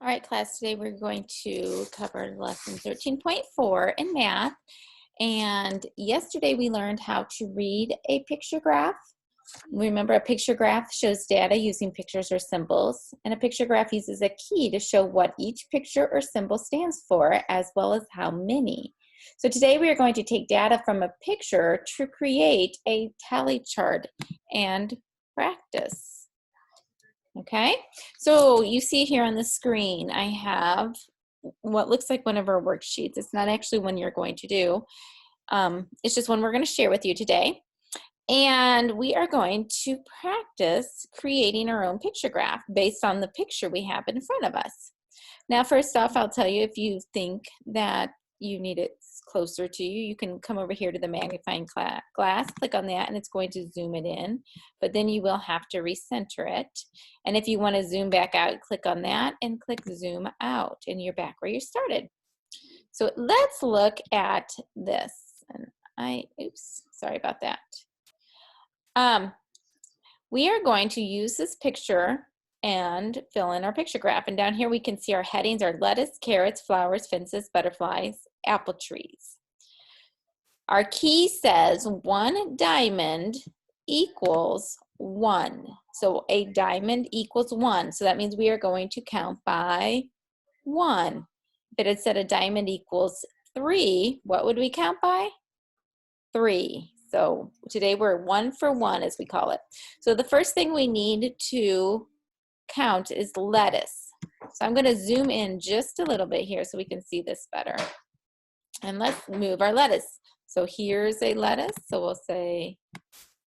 All right, class, today we're going to cover lesson 13.4 in math. And yesterday we learned how to read a picture graph. Remember, a picture graph shows data using pictures or symbols, and a picture graph uses a key to show what each picture or symbol stands for, as well as how many. So today we are going to take data from a picture to create a tally chart and practice. Okay, so you see here on the screen, I have what looks like one of our worksheets. It's not actually one you're going to do. It's just one we're going to share with you today. And we are going to practice creating our own picture graph based on the picture we have in front of us. Now, first off, I'll tell you, if you think that you need it closer to you, you can come over here to the magnifying glass, click on that, and it's going to zoom it in, but then you will have to recenter it. And if you want to zoom back out, click on that and click zoom out, and you're back where you started. So let's look at this. And oops, sorry about that. We are going to use this picture and fill in our picture graph. And down here we can see our headings are lettuce, carrots, flowers, fences, butterflies, apple trees. Our key says 1 diamond equals 1. So a diamond equals 1. So that means we are going to count by 1. If it had said a diamond equals 3, what would we count by? 3. So today we're 1 for 1, as we call it. So the first thing we need to count is lettuce. So I'm going to zoom in just a little bit here so we can see this better. And let's move our lettuce. So here's a lettuce. So we'll say,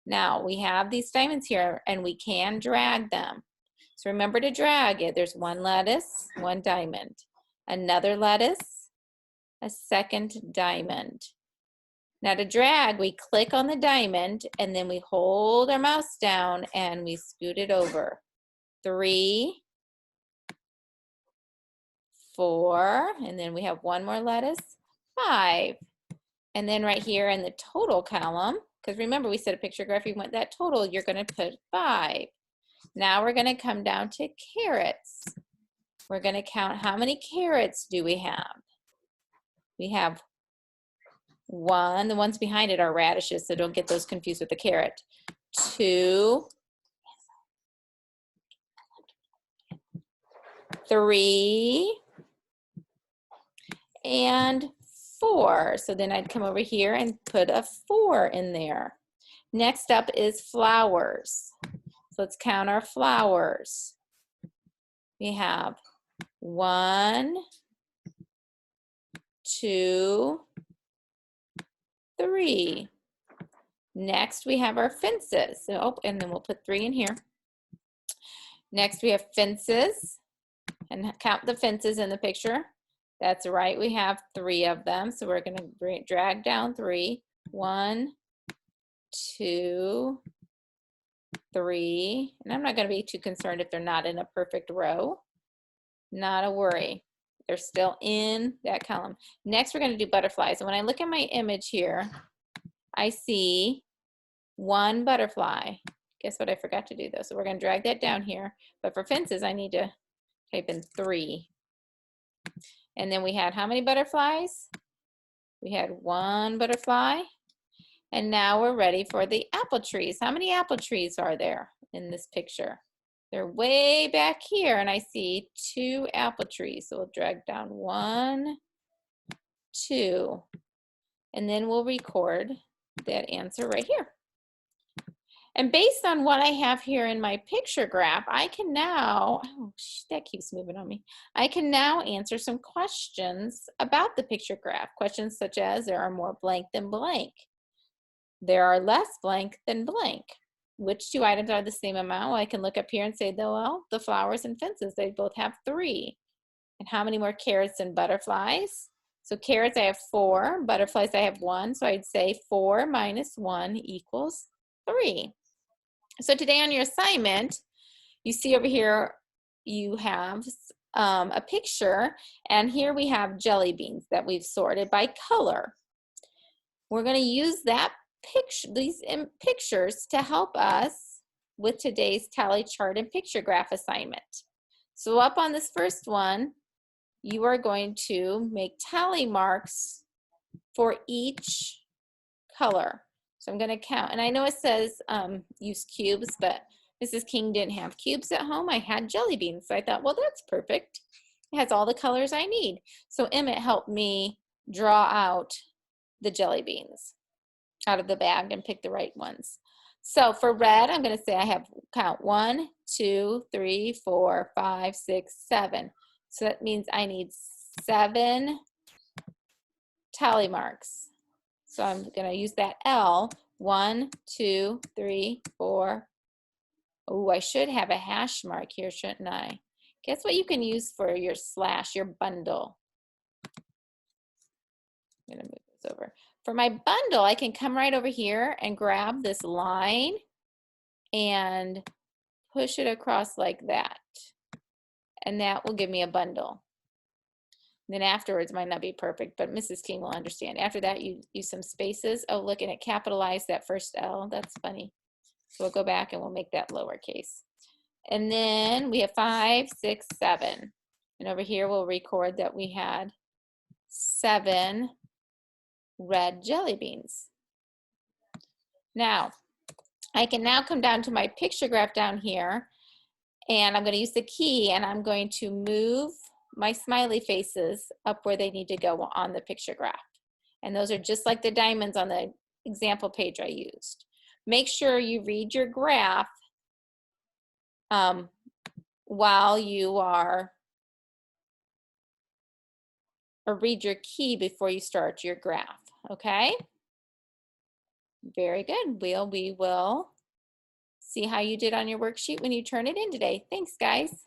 now we have these diamonds here and we can drag them. So remember to drag it. There's 1 lettuce, 1 diamond, another lettuce, a second diamond. Now to drag, we click on the diamond and then we hold our mouse down and we scoot it over. 3, 4, and then we have 1 more lettuce, 5. And then right here in the total column, because remember we said a picture graph, you want that total, you're going to put 5. Now we're going to come down to carrots. We're going to count how many carrots do we have. We have 1, the ones behind it are radishes, so don't get those confused with the carrot. 2, 3, and 4. So then I'd come over here and put a 4 in there. Next up is flowers. So let's count our flowers. We have 1, 2, 3. Next we have our fences. Oh, and then we'll put 3 in here. Next we have fences, and count the fences in the picture. That's right, we have 3 of them. So we're going to drag down 3. 1, 2, 3. And I'm not going to be too concerned if they're not in a perfect row. Not a worry. They're still in that column. Next, we're going to do butterflies. And when I look at my image here, I see 1 butterfly. Guess what I forgot to do though? So we're going to drag that down here. But for fences, I need to type in 3. And then we had how many butterflies? We had 1 butterfly. And now we're ready for the apple trees. How many apple trees are there in this picture? They're way back here, and I see 2 apple trees. So we'll drag down 1, 2, and then we'll record that answer right here. And based on what I have here in my picture graph, I can now, that keeps moving on me. I can now answer some questions about the picture graph. Questions such as, there are more blank than blank. There are less blank than blank. Which 2 items are the same amount? Well, I can look up here and say, well, the flowers and fences, they both have 3. And how many more carrots and butterflies? So carrots, I have 4. Butterflies, I have 1. So I'd say 4 minus 1 equals 3. So today on your assignment, you see over here, you have a picture, and here we have jelly beans that we've sorted by color. We're going to use these pictures to help us with today's tally chart and picture graph assignment. So up on this first one, you are going to make tally marks for each color. So I'm going to count, and I know it says use cubes, but Mrs. King didn't have cubes at home. I had jelly beans. So I thought, well, that's perfect. It has all the colors I need. So Emmett helped me draw out the jelly beans out of the bag and pick the right ones. So for red, I'm going to say I have count 1, 2, 3, 4, 5, 6, 7. So that means I need 7 tally marks. So I'm going to use that L. 1, 2, 3, 4. Oh, I should have a hash mark here, shouldn't I? Guess what you can use for your slash, your bundle. I'm going to move this over. For my bundle, I can come right over here and grab this line and push it across like that. And that will give me a bundle. And then afterwards might not be perfect, but Mrs. King will understand. After that, you use some spaces. Oh, look, and it capitalized that first L. That's funny. So we'll go back and we'll make that lowercase. And then we have 5, 6, 7. And over here, we'll record that we had 7 red jelly beans. Now, I can now come down to my picture graph down here, and I'm going to use the key, and I'm going to move my smiley faces up where they need to go on the picture graph. And those are just like the diamonds on the example page I used. Make sure you read your graph while you are, or read your key before you start your graph, okay? Very good. We will see how you did on your worksheet when you turn it in today. Thanks, guys.